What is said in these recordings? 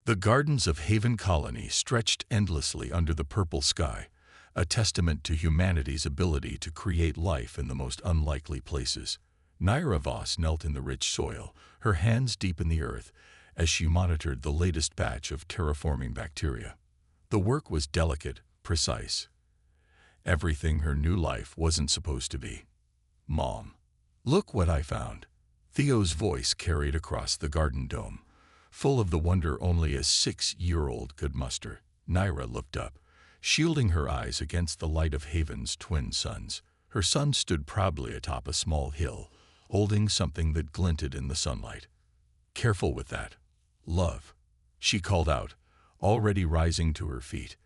The gardens of Haven Colony stretched endlessly under the purple sky, a testament to humanity's ability to create life in the most unlikely places. Naira Voss knelt in the rich soil, her hands deep in the earth, as she monitored the latest batch of terraforming bacteria. The work was delicate, precise. Everything her new life wasn't supposed to be. "Mom, look what I found." Theo's voice carried across the garden dome, full of the wonder only a 6-year-old could muster. Naira looked up, shielding her eyes against the light of Haven's twin suns. Her son stood proudly atop a small hill, holding something that glinted in the sunlight. "Careful with that, love," she called out, already rising to her feet.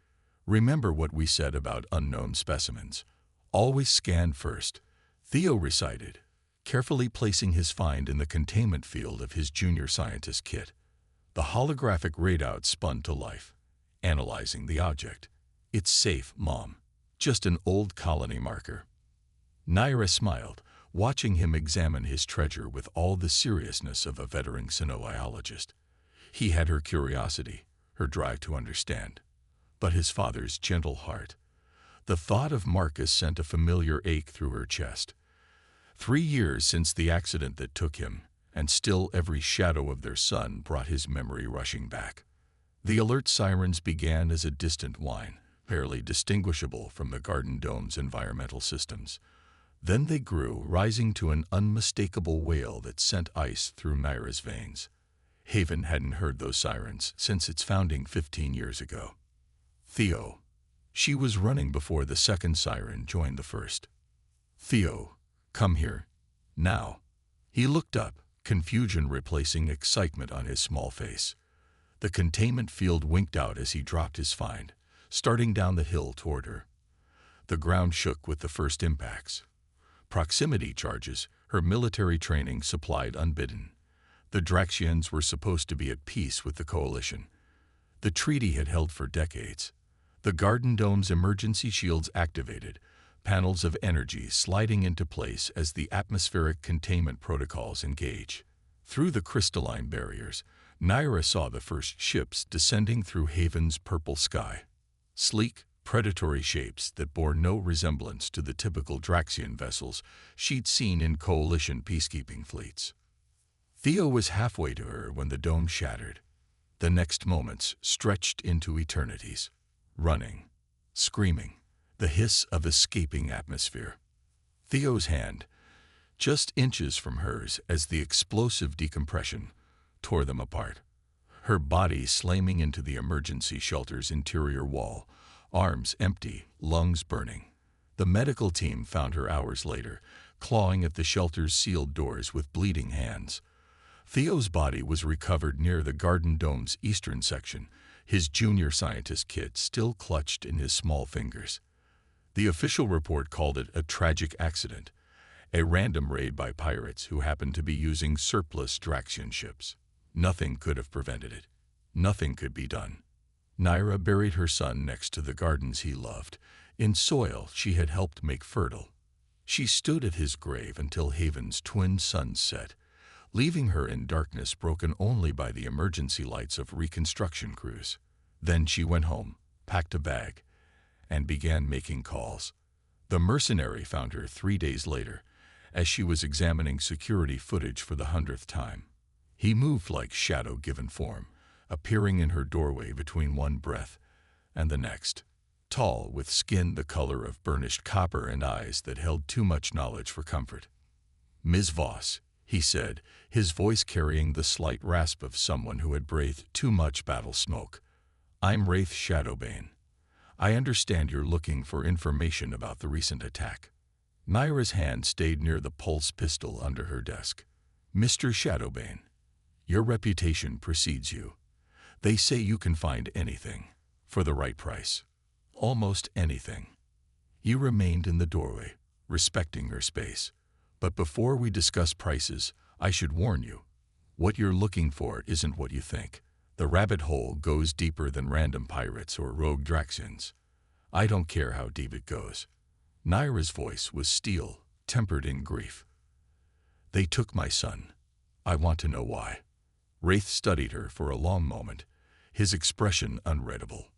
"Remember what we said about unknown specimens. Always scan first," Theo recited, carefully placing his find in the containment field of his junior scientist kit. The holographic readout spun to life, analyzing the object. "It's safe, Mom. Just an old colony marker." Naira smiled, watching him examine his treasure with all the seriousness of a veteran xenobiologist. He had her curiosity, her drive to understand, but his father's gentle heart. The thought of Marcus sent a familiar ache through her chest. 3 years since the accident that took him, and still every shadow of their son brought his memory rushing back. The alert sirens began as a distant whine, barely distinguishable from the garden dome's environmental systems. Then they grew, rising to an unmistakable wail that sent ice through Naira's veins. Haven hadn't heard those sirens since its founding 15 years ago. "Theo." She was running before the second siren joined the first. "Theo, come here. Now." He looked up, confusion replacing excitement on his small face. The containment field winked out as he dropped his find, starting down the hill toward her. The ground shook with the first impacts. Proximity charges, her military training supplied unbidden. The Draxians were supposed to be at peace with the Coalition. The treaty had held for decades. The garden dome's emergency shields activated, panels of energy sliding into place as the atmospheric containment protocols engage. Through the crystalline barriers, Naira saw the first ships descending through Haven's purple sky. Sleek, predatory shapes that bore no resemblance to the typical Draxian vessels she'd seen in Coalition peacekeeping fleets. Theo was halfway to her when the dome shattered. The next moments stretched into eternities. Running, screaming, the hiss of escaping atmosphere. Theo's hand, just inches from hers as the explosive decompression tore them apart. Her body slamming into the emergency shelter's interior wall, arms empty, lungs burning. The medical team found her hours later, clawing at the shelter's sealed doors with bleeding hands. Theo's body was recovered near the garden dome's eastern section, his junior scientist kit still clutched in his small fingers. The official report called it a tragic accident, a random raid by pirates who happened to be using surplus Draxian ships. Nothing could have prevented it. Nothing could be done. Naira buried her son next to the gardens he loved, in soil she had helped make fertile. She stood at his grave until Haven's twin suns set, leaving her in darkness broken only by the emergency lights of reconstruction crews. Then she went home, packed a bag, and began making calls. The mercenary found her 3 days later, as she was examining security footage for the 100th time. He moved like shadow given form, appearing in her doorway between one breath and the next. Tall, with skin the color of burnished copper and eyes that held too much knowledge for comfort. "Ms. Voss," he said, his voice carrying the slight rasp of someone who had breathed too much battle smoke. "I'm Wraith Shadowbane. I understand you're looking for information about the recent attack." Naira's hand stayed near the pulse pistol under her desk. "Mr. Shadowbane, your reputation precedes you. They say you can find anything, for the right price. Almost anything." You remained in the doorway, respecting her space. "But before we discuss prices, I should warn you. What you're looking for isn't what you think. The rabbit hole goes deeper than random pirates or rogue Draxians. I don't care how deep it goes." Naira's voice was steel, tempered in grief. "They took my son. I want to know why." Wraith studied her for a long moment, his expression unreadable.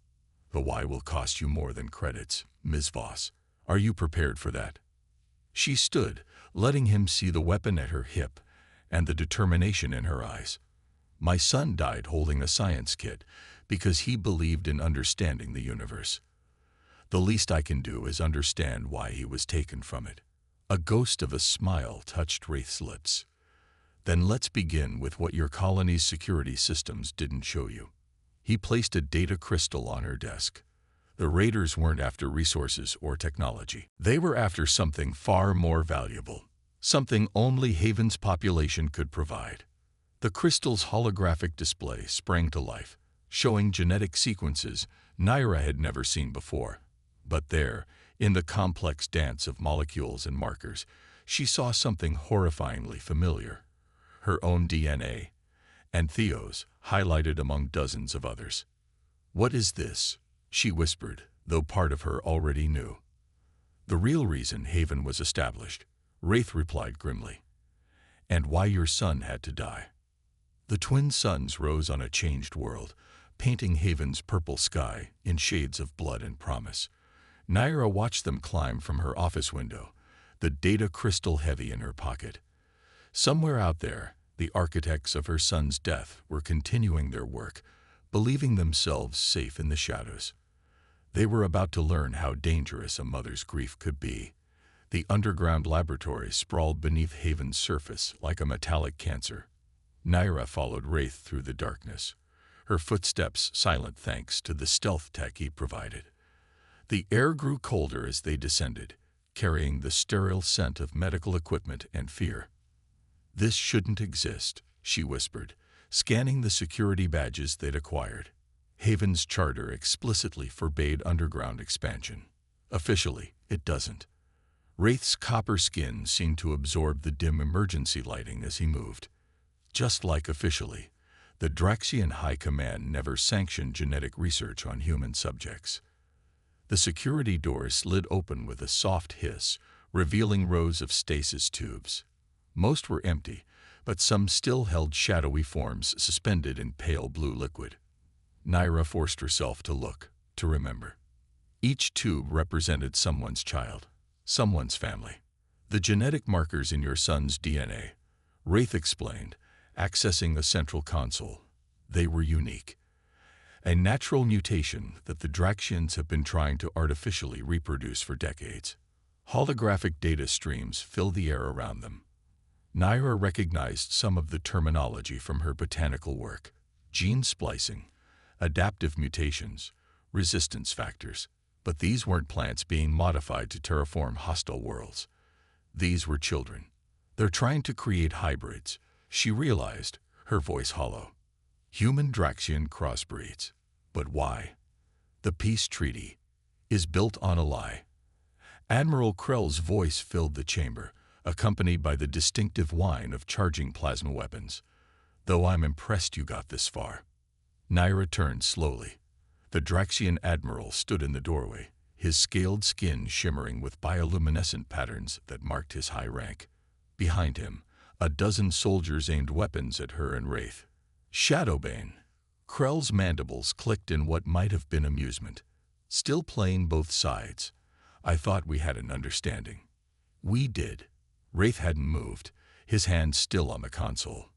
"The why will cost you more than credits, Ms. Voss. Are you prepared for that?" She stood, letting him see the weapon at her hip and the determination in her eyes. "My son died holding a science kit because he believed in understanding the universe. The least I can do is understand why he was taken from it." A ghost of a smile touched Wraith's lips. "Then let's begin with what your colony's security systems didn't show you." He placed a data crystal on her desk. The raiders weren't after resources or technology. They were after something far more valuable, something only Haven's population could provide. The crystal's holographic display sprang to life, showing genetic sequences Naira had never seen before. But there, in the complex dance of molecules and markers, she saw something horrifyingly familiar. Her own DNA, and Theo's, highlighted among dozens of others. "What is this?" she whispered, though part of her already knew. "The real reason Haven was established," Wraith replied grimly. "And why your son had to die." The twin suns rose on a changed world, painting Haven's purple sky in shades of blood and promise. Naira watched them climb from her office window, the data crystal heavy in her pocket. Somewhere out there, the architects of her son's death were continuing their work, believing themselves safe in the shadows. They were about to learn how dangerous a mother's grief could be. The underground laboratory sprawled beneath Haven's surface like a metallic cancer. Naira followed Wraith through the darkness, her footsteps silent thanks to the stealth tech he provided. The air grew colder as they descended, carrying the sterile scent of medical equipment and fear. "This shouldn't exist," she whispered, scanning the security badges they'd acquired. Haven's charter explicitly forbade underground expansion. Officially, it doesn't. Wraith's copper skin seemed to absorb the dim emergency lighting as he moved. Just like officially, the Draxian High Command never sanctioned genetic research on human subjects. The security door slid open with a soft hiss, revealing rows of stasis tubes. Most were empty, but some still held shadowy forms suspended in pale blue liquid. Naira forced herself to look, to remember. Each tube represented someone's child, someone's family. "The genetic markers in your son's DNA," Wraith explained, accessing the central console. "They were unique. A natural mutation that the Draxians have been trying to artificially reproduce for decades." Holographic data streams filled the air around them. Naira recognized some of the terminology from her botanical work: gene splicing, adaptive mutations, resistance factors. But these weren't plants being modified to terraform hostile worlds. These were children. "They're trying to create hybrids," she realized, her voice hollow. "Human-Draxian crossbreeds. But why? The peace treaty is built on a lie." Admiral Krell's voice filled the chamber, accompanied by the distinctive whine of charging plasma weapons. "Though I'm impressed you got this far." Naira turned slowly. The Draxian admiral stood in the doorway, his scaled skin shimmering with bioluminescent patterns that marked his high rank. Behind him, a dozen soldiers aimed weapons at her and Wraith. "Shadowbane." Krell's mandibles clicked in what might have been amusement. "Still playing both sides. I thought we had an understanding." "We did." Wraith hadn't moved, his hand still on the console.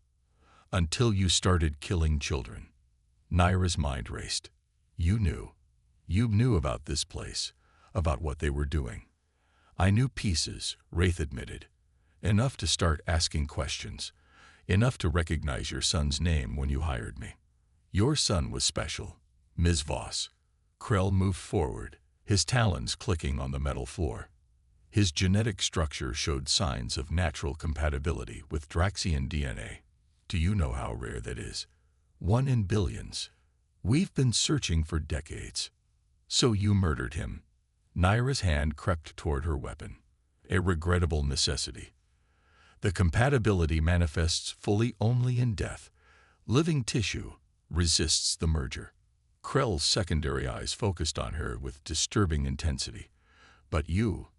"Until you started killing children." Naira's mind raced. "You knew. You knew about this place, about what they were doing." "I knew pieces," Wraith admitted. "Enough to start asking questions. Enough to recognize your son's name when you hired me. Your son was special, Ms. Voss." Krell moved forward, his talons clicking on the metal floor. His genetic structure showed signs of natural compatibility with Draxian DNA. "Do you know how rare that is? 1 in billions. We've been searching for decades." "So you murdered him." Naira's hand crept toward her weapon. "A regrettable necessity. The compatibility manifests fully only in death. Living tissue resists the merger." Krell's secondary eyes focused on her with disturbing intensity. "But you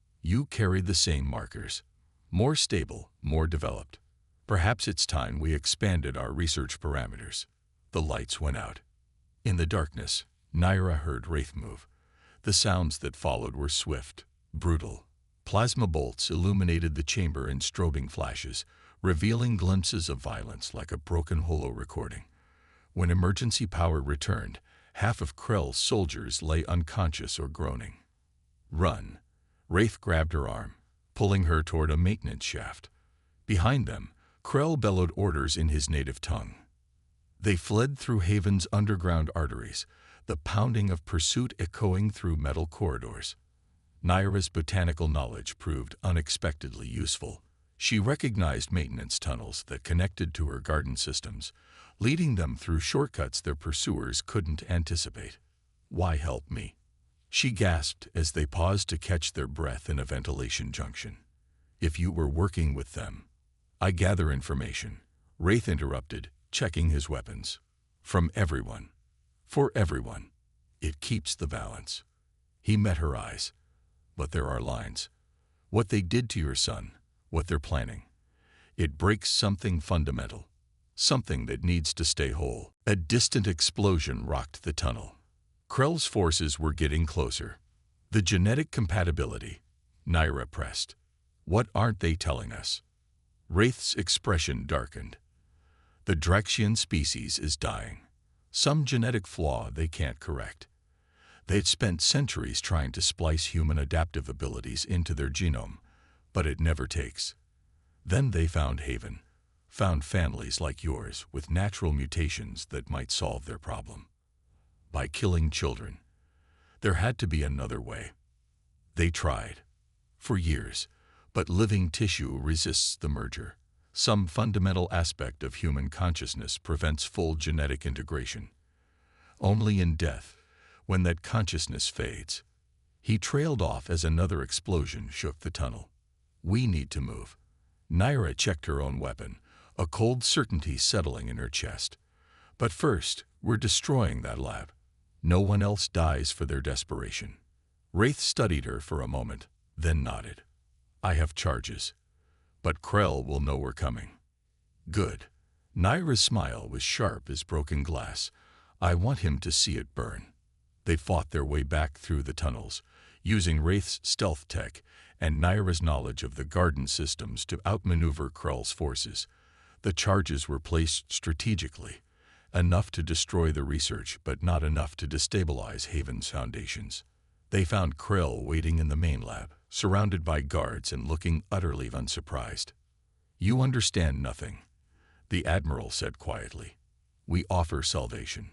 carried the same markers. More stable, more developed. Perhaps it's time we expanded our research parameters." The lights went out. In the darkness, Naira heard Wraith move. The sounds that followed were swift, brutal. Plasma bolts illuminated the chamber in strobing flashes, revealing glimpses of violence like a broken holo recording. When emergency power returned, half of Krell's soldiers lay unconscious or groaning. "Run!" Wraith grabbed her arm, pulling her toward a maintenance shaft. Behind them, Krell bellowed orders in his native tongue. They fled through Haven's underground arteries, the pounding of pursuit echoing through metal corridors. Naira's botanical knowledge proved unexpectedly useful. She recognized maintenance tunnels that connected to her garden systems, leading them through shortcuts their pursuers couldn't anticipate. "Why help me?" she gasped as they paused to catch their breath in a ventilation junction. "If you were working with them." "I gather information," Wraith interrupted, checking his weapons. "From everyone. For everyone. It keeps the balance." He met her eyes. "But there are lines. What they did to your son, what they're planning. It breaks something fundamental. Something that needs to stay whole." A distant explosion rocked the tunnel. Krell's forces were getting closer. "The genetic compatibility," Naira pressed. "What aren't they telling us?" Wraith's expression darkened. "The Draxian species is dying. Some genetic flaw they can't correct. They'd spent centuries trying to splice human adaptive abilities into their genome, but it never takes. Then they found Haven. Found families like yours with natural mutations that might solve their problem. By killing children. There had to be another way. They tried. For years. But living tissue resists the merger. Some fundamental aspect of human consciousness prevents full genetic integration. Only in death, when that consciousness fades." He trailed off as another explosion shook the tunnel. "We need to move." Naira checked her own weapon, a cold certainty settling in her chest. "But first, we're destroying that lab. No one else dies for their desperation." Wraith studied her for a moment, then nodded. "I have charges. But Krell will know we're coming." "Good." Naira's smile was sharp as broken glass. "I want him to see it burn." They fought their way back through the tunnels, using Wraith's stealth tech and Naira's knowledge of the garden systems to outmaneuver Krell's forces. The charges were placed strategically, enough to destroy the research but not enough to destabilize Haven's foundations. They found Krell waiting in the main lab, surrounded by guards and looking utterly unsurprised. "You understand nothing," the Admiral said quietly. "We offer salvation.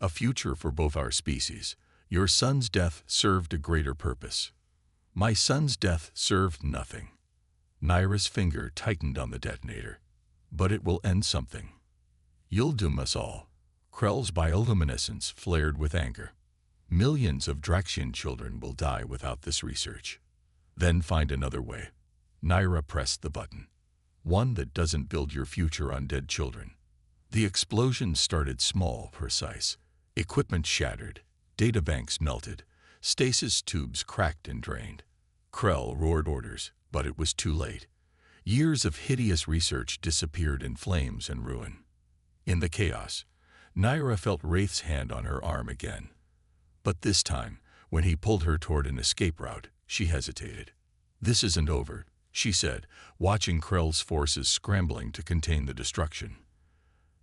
A future for both our species. Your son's death served a greater purpose." "My son's death served nothing." Naira's finger tightened on the detonator. "But it will end something. You'll doom us all." Krell's bioluminescence flared with anger. "Millions of Draxian children will die without this research." "Then find another way." Naira pressed the button. "One that doesn't build your future on dead children." The explosion started small, precise. Equipment shattered, databanks melted, stasis tubes cracked and drained. Krell roared orders, but it was too late. Years of hideous research disappeared in flames and ruin. In the chaos, Naira felt Wraith's hand on her arm again. But this time, when he pulled her toward an escape route, she hesitated. "This isn't over," she said, watching Krell's forces scrambling to contain the destruction.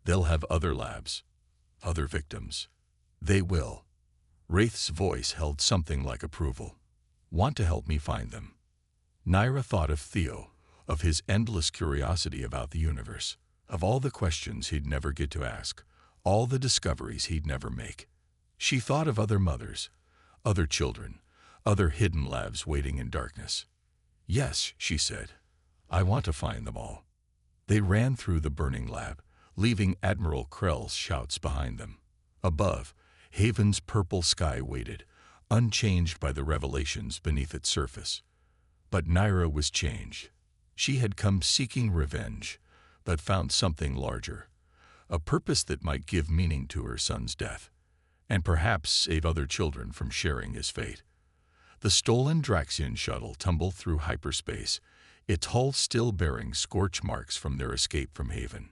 "They'll have other labs, other victims." "They will." Wraith's voice held something like approval. "Want to help me find them?" Naira thought of Theo, of his endless curiosity about the universe, of all the questions he'd never get to ask, all the discoveries he'd never make. She thought of other mothers, other children, other hidden labs waiting in darkness. "Yes," she said, "I want to find them all." They ran through the burning lab, leaving Admiral Krell's shouts behind them. Above, Haven's purple sky waited, unchanged by the revelations beneath its surface. But Naira was changed. She had come seeking revenge, but found something larger, a purpose that might give meaning to her son's death, and perhaps save other children from sharing his fate. The stolen Draxian shuttle tumbled through hyperspace, its hull still bearing scorch marks from their escape from Haven.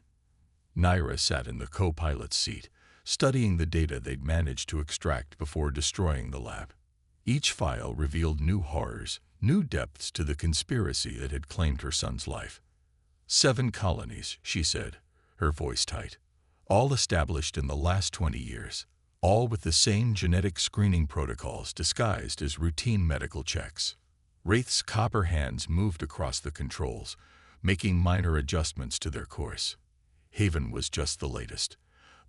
Naira sat in the co-pilot's seat, studying the data they'd managed to extract before destroying the lab. Each file revealed new horrors, new depths to the conspiracy that had claimed her son's life. 7 colonies, she said, her voice tight. All established in the last 20 years. All with the same genetic screening protocols disguised as routine medical checks. Wraith's copper hands moved across the controls, making minor adjustments to their course. Haven was just the latest.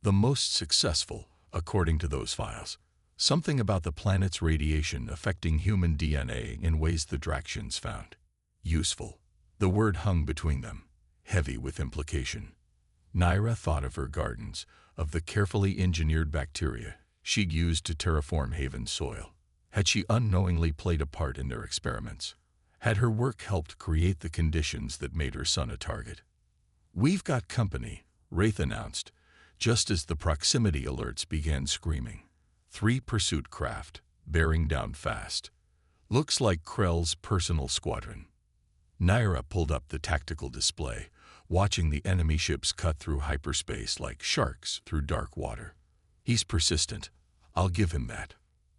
The most successful, according to those files. Something about the planet's radiation affecting human DNA in ways the Draxians found useful. The word hung between them, heavy with implication. Naira thought of her gardens, of the carefully engineered bacteria she'd used to terraform Haven's soil. Had she unknowingly played a part in their experiments? Had her work helped create the conditions that made her son a target? "We've got company," Wraith announced, just as the proximity alerts began screaming. 3 pursuit craft, bearing down fast. Looks like Krell's personal squadron. Naira pulled up the tactical display, watching the enemy ships cut through hyperspace like sharks through dark water. "He's persistent. I'll give him that."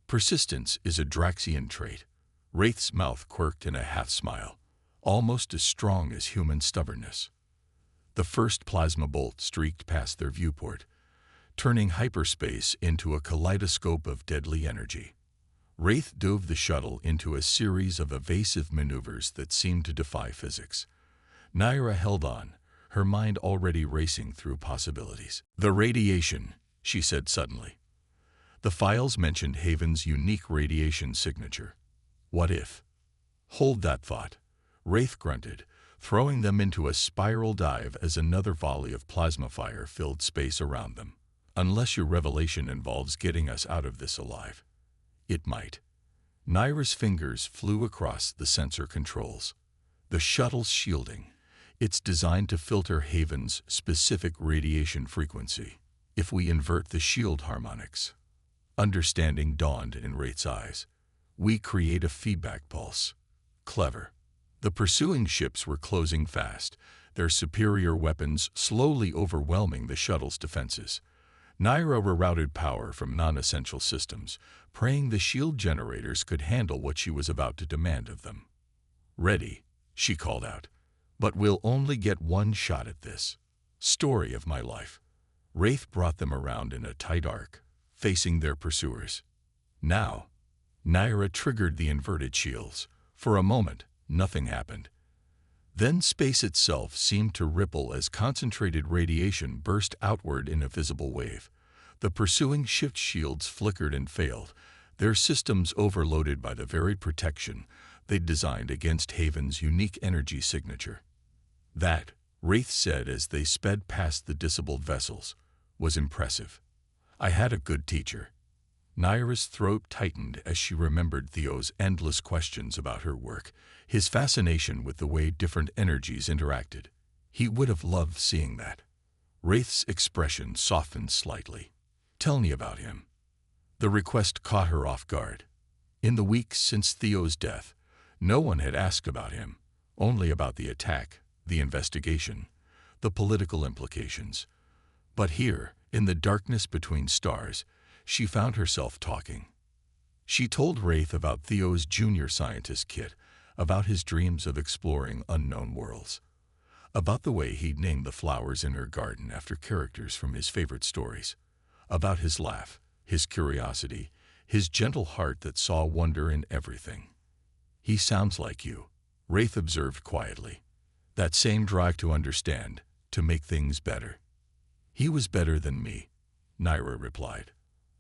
Persistence is a Draxian trait. Wraith's mouth quirked in a half-smile, almost as strong as human stubbornness. The first plasma bolt streaked past their viewport, turning hyperspace into a kaleidoscope of deadly energy. Wraith dove the shuttle into a series of evasive maneuvers that seemed to defy physics. Naira held on, her mind already racing through possibilities. "The radiation," she said suddenly. The files mentioned Haven's unique radiation signature. What if? "Hold that thought," Wraith grunted, throwing them into a spiral dive as another volley of plasma fire filled space around them. "Unless your revelation involves getting us out of this alive." It might. Naira's fingers flew across the sensor controls. The shuttle's shielding. It's designed to filter Haven's specific radiation frequency. If we invert the shield harmonics. Understanding dawned in Wraith's eyes. We create a feedback pulse. Clever. The pursuing ships were closing fast, their superior weapons slowly overwhelming the shuttle's defenses. Naira rerouted power from non-essential systems, praying the shield generators could handle what she was about to demand of them. "Ready," she called out. "But we'll only get one shot at this. Story of my life." Wraith brought them around in a tight arc, facing their pursuers. Now, Naira triggered the inverted shields. For a moment, nothing happened. Then space itself seemed to ripple as concentrated radiation burst outward in a visible wave. The pursuing shift shields flickered and failed, their systems overloaded by the very protection they'd designed against Haven's unique energy signature. That, Wraith said as they sped past the disabled vessels, was impressive. "I had a good teacher." Naira's throat tightened as she remembered Theo's endless questions about her work, his fascination with the way different energies interacted. He would have loved seeing that. Wraith's expression softened slightly. "Tell me about him." The request caught her off guard. In the weeks since Theo's death, no one had asked about him, only about the attack, the investigation, the political implications. But here, in the darkness between stars, she found herself talking. She told Wraith about Theo's junior scientist kit, about his dreams of exploring unknown worlds, about the way he'd named the flowers in her garden after characters from his favorite stories, about his laugh, his curiosity, his gentle heart that saw wonder in everything. "He sounds like you," Wraith observed quietly. "That same drive to understand, to make things better." "He was better than me," Naira replied.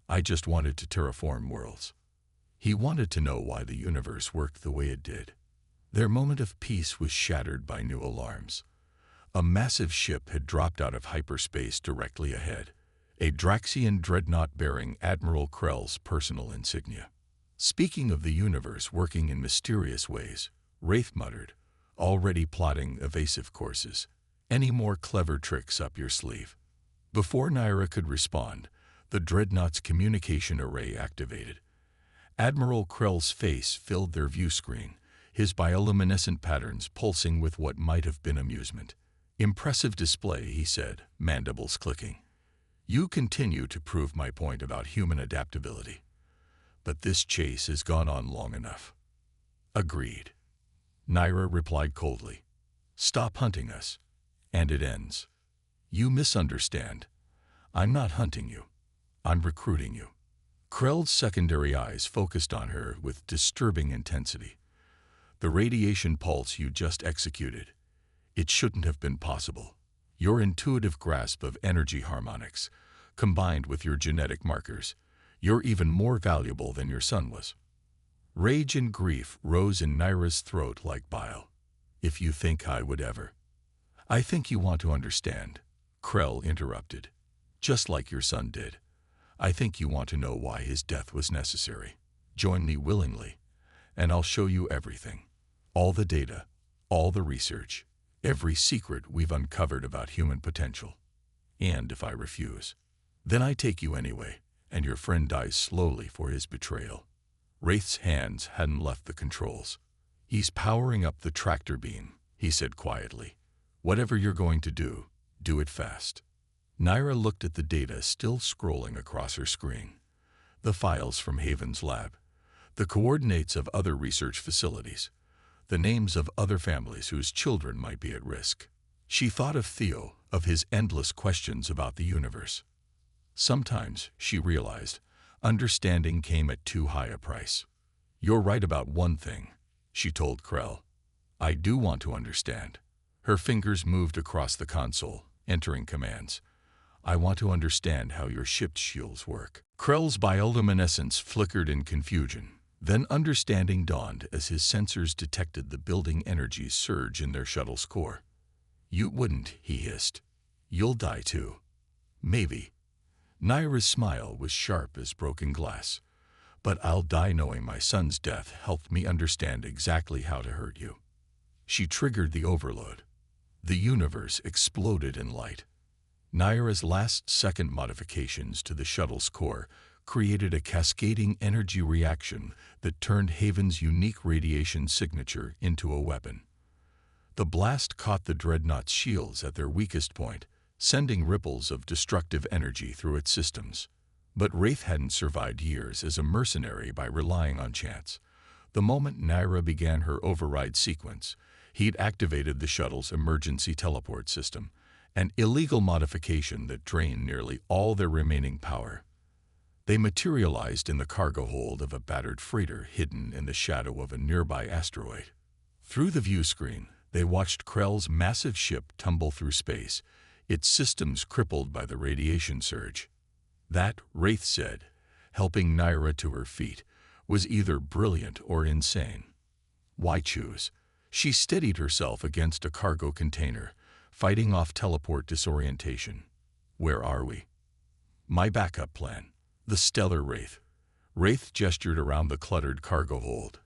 "I just wanted to terraform worlds." He wanted to know why the universe worked the way it did. Their moment of peace was shattered by new alarms. A massive ship had dropped out of hyperspace directly ahead, a Draxian dreadnought bearing Admiral Krell's personal insignia. "Speaking of the universe working in mysterious ways," Wraith muttered, already plotting evasive courses. "Any more clever tricks up your sleeve?" Before Naira could respond, the dreadnought's communication array activated. Admiral Krell's face filled their view screen, his bioluminescent patterns pulsing with what might have been amusement. "Impressive display," he said, mandibles clicking. You continue to prove my point about human adaptability, but this chase has gone on long enough. Agreed. Naira replied coldly. Stop hunting us, and it ends. You misunderstand. I'm not hunting you. I'm recruiting you. Krell's secondary eyes focused on her with disturbing intensity. The radiation pulse you just executed. It shouldn't have been possible. Your intuitive grasp of energy harmonics, combined with your genetic markers, you're even more valuable than your son was. Rage and grief rose in Naira's throat like bile. If you think I would ever. I think you want to understand, Krell interrupted. Just like your son did. I think you want to know why his death was necessary. Join me willingly, and I'll show you everything. All the data, all the research, every secret we've uncovered about human potential. And if I refuse, then I take you anyway, and your friend dies slowly for his betrayal. Wraith's hands hadn't left the controls. He's powering up the tractor beam, he said quietly. Whatever you're going to do, do it fast. Naira looked at the data still scrolling across her screen. The files from Haven's lab, the coordinates of other research facilities, the names of other families whose children might be at risk. She thought of Theo, of his endless questions about the universe. Sometimes, she realized, understanding came at too high a price. You're right about one thing, she told Krell. I do want to understand. Her fingers moved across the console, entering commands. I want to understand how your ship's shields work. Krell's bioluminescence flickered in confusion. Then understanding dawned as his sensors detected the building energies surge in their shuttle's core. You wouldn't, he hissed. You'll die too. Maybe. Naira's smile was sharp as broken glass. But I'll die knowing my son's death helped me understand exactly how to hurt you. She triggered the overload. The universe exploded in light. Naira's last-second modifications to the shuttle's core created a cascading energy reaction that turned Haven's unique radiation signature into a weapon. The blast caught the dreadnought's shields at their weakest point, sending ripples of destructive energy through its systems. But Wraith hadn't survived years as a mercenary by relying on chance. The moment Naira began her override sequence, he'd activated the shuttle's emergency teleport system, an illegal modification that drained nearly all their remaining power. They materialized in the cargo hold of a battered freighter hidden in the shadow of a nearby asteroid. Through the view screen, they watched Krell's massive ship tumble through space, its systems crippled by the radiation surge. That, Wraith said, helping Naira to her feet, was either brilliant or insane. Why choose? She steadied herself against a cargo container, fighting off teleport disorientation. Where are we? My backup plan. The stellar Wraith. Wraith gestured around the cluttered cargo hold.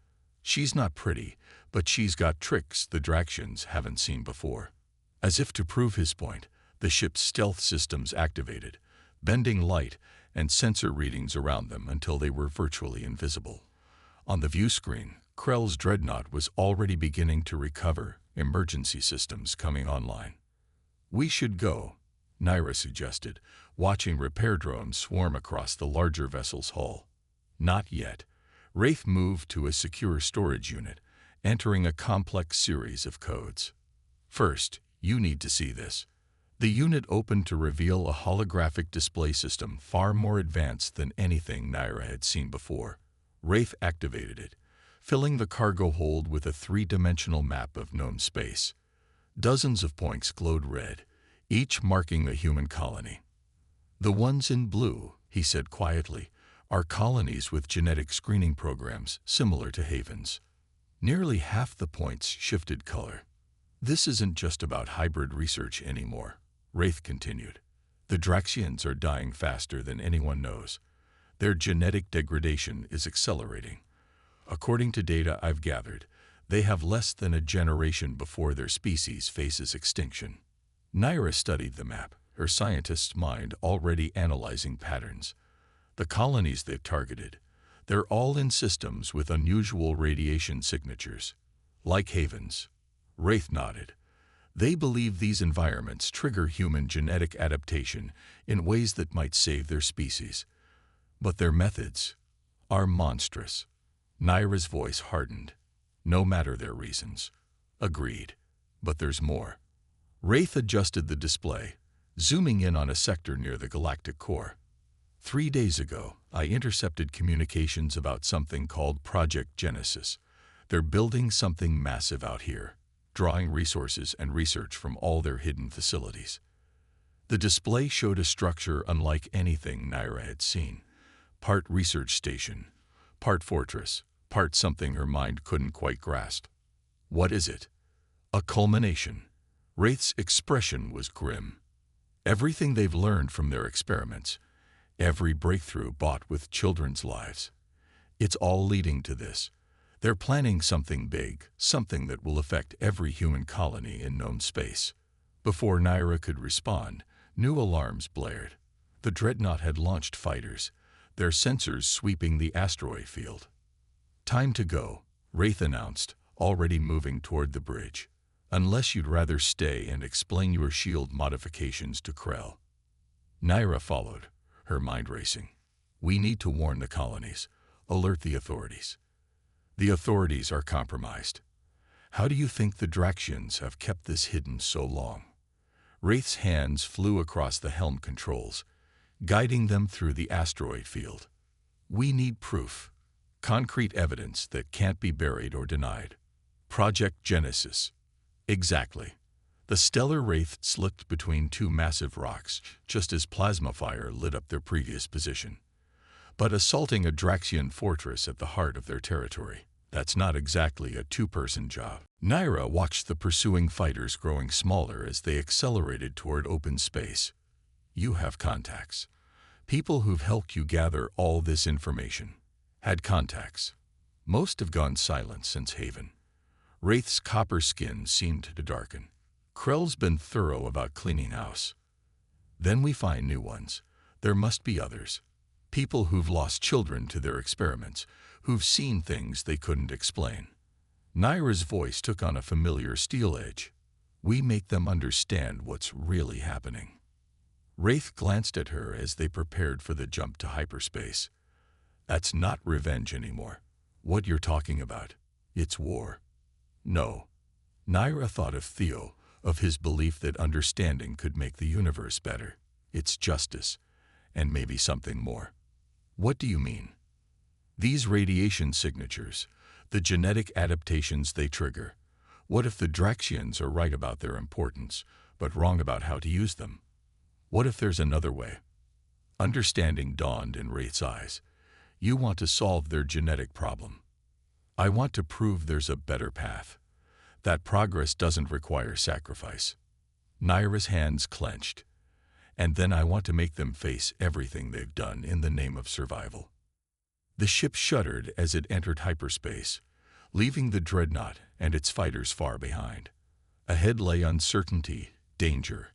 She's not pretty, but she's got tricks the Draxians haven't seen before. As if to prove his point, the ship's stealth systems activated, bending light and sensor readings around them until they were virtually invisible. On the view screen, Krell's dreadnought was already beginning to recover, emergency systems coming online. We should go, Naira suggested, watching repair drones swarm across the larger vessel's hull. Not yet. Wraith moved to a secure storage unit, entering a complex series of codes. First, you need to see this. The unit opened to reveal a holographic display system far more advanced than anything Naira had seen before. Wraith activated it, filling the cargo hold with a three-dimensional map of known space. Dozens of points glowed red, each marking a human colony. The ones in blue, he said quietly, are colonies with genetic screening programs similar to Haven's. Nearly half the points shifted color. This isn't just about hybrid research anymore, Wraith continued. The Draxians are dying faster than anyone knows. Their genetic degradation is accelerating. According to data I've gathered, they have less than a generation before their species faces extinction. Naira studied the map, her scientist's mind already analyzing patterns. The colonies they've targeted, they're all in systems with unusual radiation signatures. Like Haven's. Wraith nodded. They believe these environments trigger human genetic adaptation in ways that might save their species. But their methods are monstrous. Naira's voice hardened. No matter their reasons. Agreed. But there's more. Wraith adjusted the display, zooming in on a sector near the galactic core. 3 days ago, I intercepted communications about something called Project Genesis. They're building something massive out here, drawing resources and research from all their hidden facilities. The display showed a structure unlike anything Naira had seen. Part research station, part fortress, part something her mind couldn't quite grasp. What is it? A culmination. Wraith's expression was grim. Everything they've learned from their experiments, every breakthrough bought with children's lives, it's all leading to this. They're planning something big, something that will affect every human colony in known space. Before Naira could respond, new alarms blared. The Dreadnought had launched fighters, their sensors sweeping the asteroid field. Time to go, Wraith announced, already moving toward the bridge. Unless you'd rather stay and explain your shield modifications to Krell. Naira followed, her mind racing. We need to warn the colonies, alert the authorities. The authorities are compromised. How do you think the Draxians have kept this hidden so long? Wraith's hands flew across the helm controls, guiding them through the asteroid field. We need proof. Concrete evidence that can't be buried or denied. Project Genesis. Exactly. The stellar wraith slipped between two massive rocks, just as plasma fire lit up their previous position. But assaulting a Draxian fortress at the heart of their territory, that's not exactly a two-person job. Naira watched the pursuing fighters growing smaller as they accelerated toward open space. You have contacts. People who've helped you gather all this information. Had contacts. Most have gone silent since Haven. Wraith's copper skin seemed to darken. Krell's been thorough about cleaning house. Then we find new ones. There must be others. People who've lost children to their experiments, who've seen things they couldn't explain. Naira's voice took on a familiar steel edge. We make them understand what's really happening. Wraith glanced at her as they prepared for the jump to hyperspace. That's not revenge anymore. What you're talking about, it's war. No. Naira thought of Theo, of his belief that understanding could make the universe better. It's justice, and maybe something more. What do you mean? These radiation signatures, the genetic adaptations they trigger. What if the Draxians are right about their importance, but wrong about how to use them? What if there's another way? Understanding dawned in Wraith's eyes. You want to solve their genetic problem. I want to prove there's a better path. That progress doesn't require sacrifice. Naira's hands clenched. And then I want to make them face everything they've done in the name of survival. The ship shuddered as it entered hyperspace, leaving the Dreadnought and its fighters far behind. Ahead lay uncertainty, danger,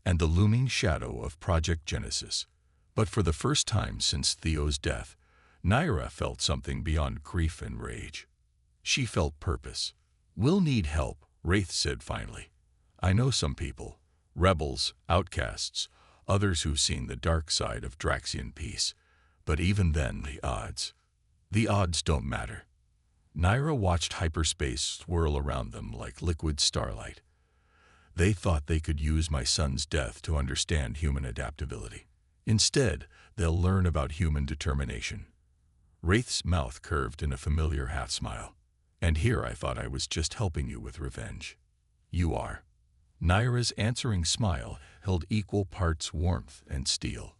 and the looming shadow of Project Genesis. But for the first time since Theo's death, Naira felt something beyond grief and rage. She felt purpose. We'll need help, Wraith said finally. I know some people, rebels, outcasts, others who've seen the dark side of Draxian peace. But even then, the odds don't matter. Naira watched hyperspace swirl around them like liquid starlight. They thought they could use my son's death to understand human adaptability. Instead, they'll learn about human determination. Wraith's mouth curved in a familiar half-smile. And here I thought I was just helping you with revenge. You are. Naira's answering smile held equal parts warmth and steel.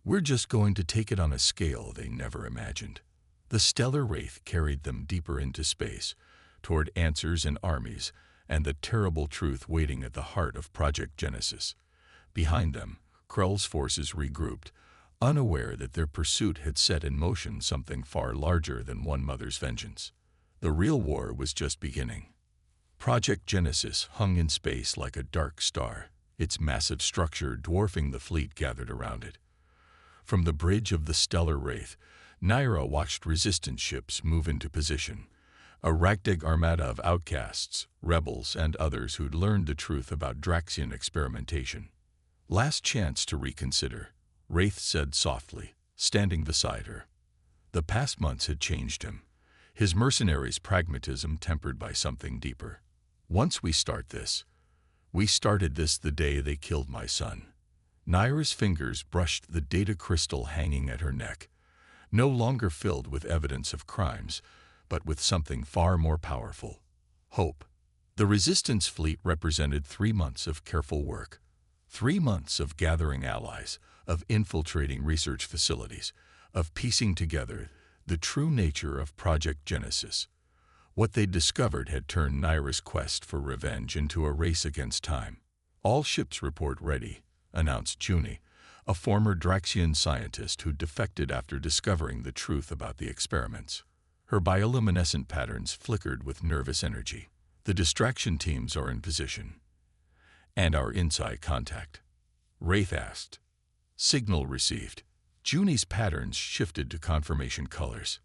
We're just going to take it on a scale they never imagined. The stellar wraith carried them deeper into space, toward answers and armies, and the terrible truth waiting at the heart of Project Genesis. Behind them, Krell's forces regrouped, unaware that their pursuit had set in motion something far larger than one mother's vengeance. The real war was just beginning. Project Genesis hung in space like a dark star, its massive structure dwarfing the fleet gathered around it. From the bridge of the stellar wraith, Naira watched resistance ships move into position, a ragtag armada of outcasts, rebels, and others who'd learned the truth about Draxian experimentation. "Last chance to reconsider," Wraith said softly, standing beside her. The past months had changed him, his mercenaries' pragmatism tempered by something deeper. "Once we started this the day they killed my son." Naira's fingers brushed the data crystal hanging at her neck, no longer filled with evidence of crimes, but with something far more powerful: hope. The Resistance fleet represented 3 months of careful work, 3 months of gathering allies, of infiltrating research facilities, of piecing together the true nature of Project Genesis. What they'd discovered had turned Naira's quest for revenge into a race against time. "All ships report ready," announced Junie, a former Draxian scientist who defected after discovering the truth about the experiments. Her bioluminescent patterns flickered with nervous energy. "The distraction teams are in position." "And our inside contact?" Wraith asked. "Signal received." Junie's patterns shifted to confirmation colors.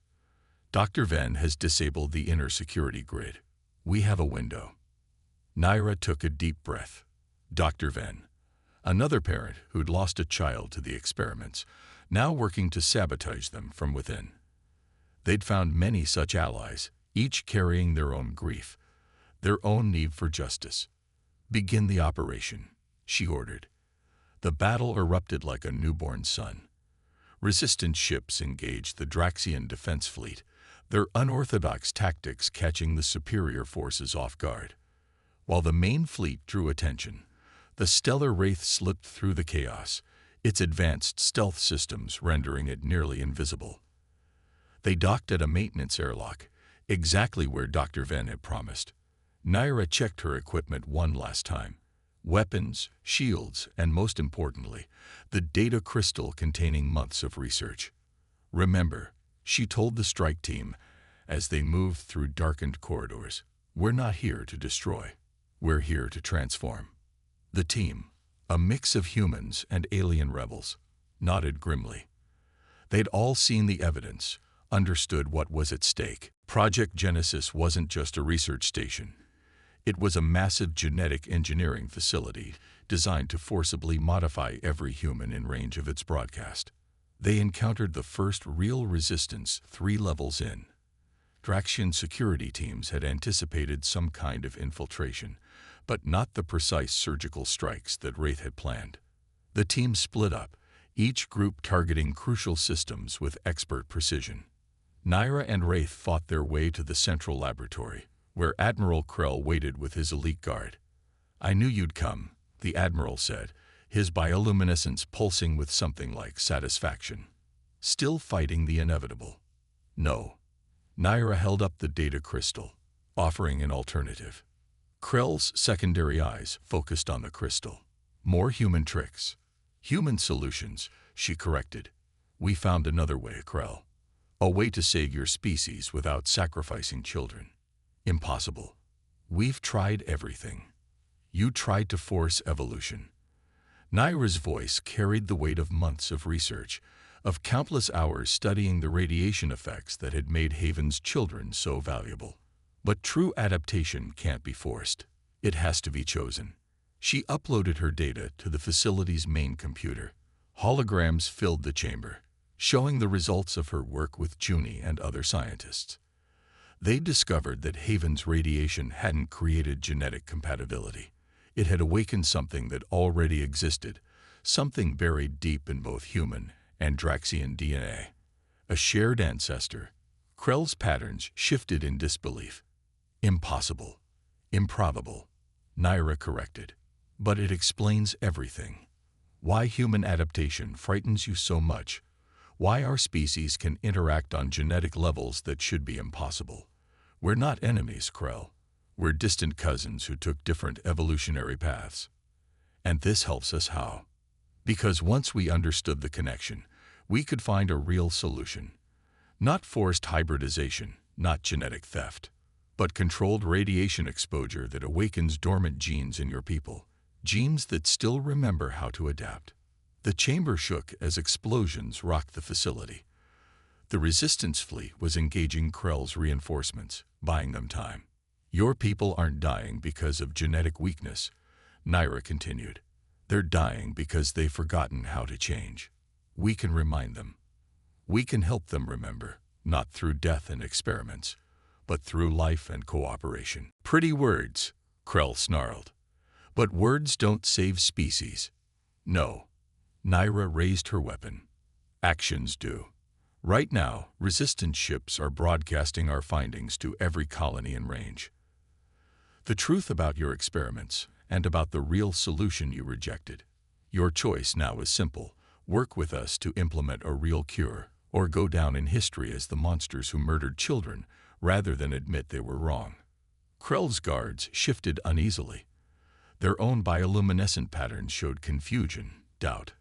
"Dr. Venn has disabled the inner security grid. We have a window." Naira took a deep breath. Dr. Venn, another parent who'd lost a child to the experiments, now working to sabotage them from within. They'd found many such allies, each carrying their own grief, their own need for justice. "Begin the operation," she ordered. The battle erupted like a newborn sun. Resistance ships engaged the Draxian defense fleet, their unorthodox tactics catching the superior forces off guard. While the main fleet drew attention, the stellar Wraith slipped through the chaos, its advanced stealth systems rendering it nearly invisible. They docked at a maintenance airlock, exactly where Dr. Venn had promised. Naira checked her equipment one last time. Weapons, shields, and most importantly, the data crystal containing months of research. "Remember," she told the strike team as they moved through darkened corridors, "we're not here to destroy. We're here to transform." The team, a mix of humans and alien rebels, nodded grimly. They'd all seen the evidence, understood what was at stake. Project Genesis wasn't just a research station. It was a massive genetic engineering facility designed to forcibly modify every human in range of its broadcast. They encountered the first real resistance 3 levels in. Draxian security teams had anticipated some kind of infiltration, but not the precise surgical strikes that Wraith had planned. The team split up, each group targeting crucial systems with expert precision. Naira and Wraith fought their way to the central laboratory, where Admiral Krell waited with his elite guard. "I knew you'd come," the Admiral said, his bioluminescence pulsing with something like satisfaction. "Still fighting the inevitable?" "No." Naira held up the data crystal, offering an alternative. Krell's secondary eyes focused on the crystal. "More human tricks." "Human solutions," she corrected. "We found another way, Krell. A way to save your species without sacrificing children." "Impossible. We've tried everything. You tried to force evolution." Naira's voice carried the weight of months of research, of countless hours studying the radiation effects that had made Haven's children so valuable. "But true adaptation can't be forced. It has to be chosen." She uploaded her data to the facility's main computer. Holograms filled the chamber, showing the results of her work with Junie and other scientists. They discovered that Haven's radiation hadn't created genetic compatibility. It had awakened something that already existed, something buried deep in both human and Draxian DNA. A shared ancestor. Krell's patterns shifted in disbelief. "Impossible. Improbable," Naira corrected. "But it explains everything. Why human adaptation frightens you so much. Why our species can interact on genetic levels that should be impossible. We're not enemies, Krell. We're distant cousins who took different evolutionary paths. And this helps us how? Because once we understood the connection, we could find a real solution. Not forced hybridization, not genetic theft, but controlled radiation exposure that awakens dormant genes in your people, genes that still remember how to adapt." The chamber shook as explosions rocked the facility. The resistance fleet was engaging Krell's reinforcements, buying them time. Your people aren't dying because of genetic weakness, Naira continued. They're dying because they've forgotten how to change. We can remind them. We can help them remember, not through death and experiments, but through life and cooperation. Pretty words, Krell snarled. But words don't save species. No. Naira raised her weapon. Actions do. Right now, resistance ships are broadcasting our findings to every colony in range. The truth about your experiments and about the real solution you rejected. Your choice now is simple. Work with us to implement a real cure, or go down in history as the monsters who murdered children rather than admit they were wrong. Krell's guards shifted uneasily. Their own bioluminescent patterns showed confusion, doubt.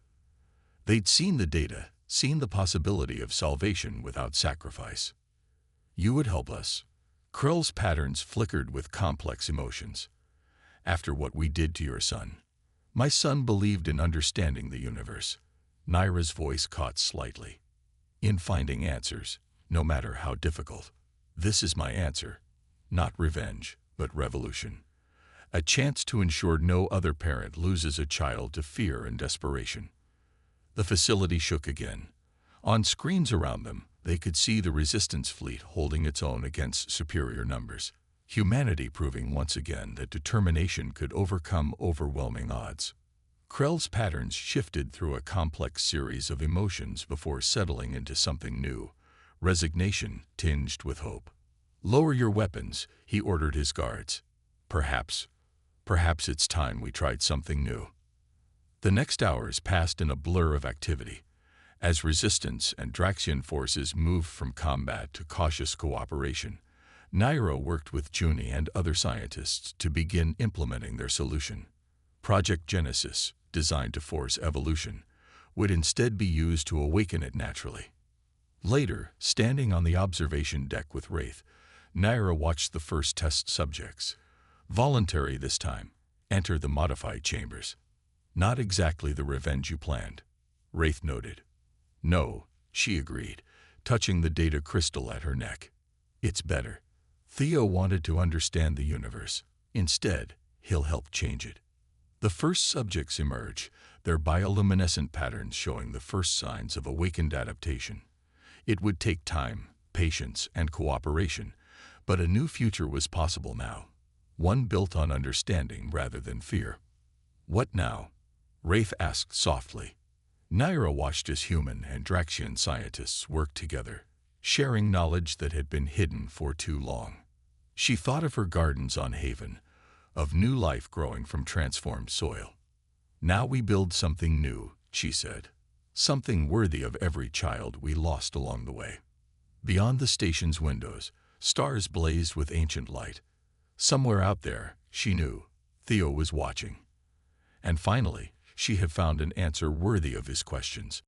They'd seen the data, seen the possibility of salvation without sacrifice. You would help us. Krell's patterns flickered with complex emotions. After what we did to your son. My son believed in understanding the universe. Naira's voice caught slightly. In finding answers, no matter how difficult. This is my answer. Not revenge, but revolution. A chance to ensure no other parent loses a child to fear and desperation. The facility shook again. On screens around them, they could see the resistance fleet holding its own against superior numbers. Humanity proving once again that determination could overcome overwhelming odds. Krell's patterns shifted through a complex series of emotions before settling into something new, resignation tinged with hope. Lower your weapons, he ordered his guards. Perhaps it's time we tried something new. The next hours passed in a blur of activity, as resistance and Draxian forces moved from combat to cautious cooperation. Naira worked with Juni and other scientists to begin implementing their solution. Project Genesis, designed to force evolution, would instead be used to awaken it naturally. Later, standing on the observation deck with Wraith, Naira watched the first test subjects. Voluntary this time, enter the modified chambers. Not exactly the revenge you planned, Wraith noted. No, she agreed, touching the data crystal at her neck. It's better. Theo wanted to understand the universe. Instead, he'll help change it. The first subjects emerge, their bioluminescent patterns showing the first signs of awakened adaptation. It would take time, patience, and cooperation, but a new future was possible now. One built on understanding rather than fear. What now? Wraith asked softly. Naira watched as human and Draxian scientists worked together, sharing knowledge that had been hidden for too long. She thought of her gardens on Haven, of new life growing from transformed soil. Now we build something new, she said. Something worthy of every child we lost along the way. Beyond the station's windows, stars blazed with ancient light. Somewhere out there, she knew, Theo was watching. And finally, she had found an answer worthy of his questions.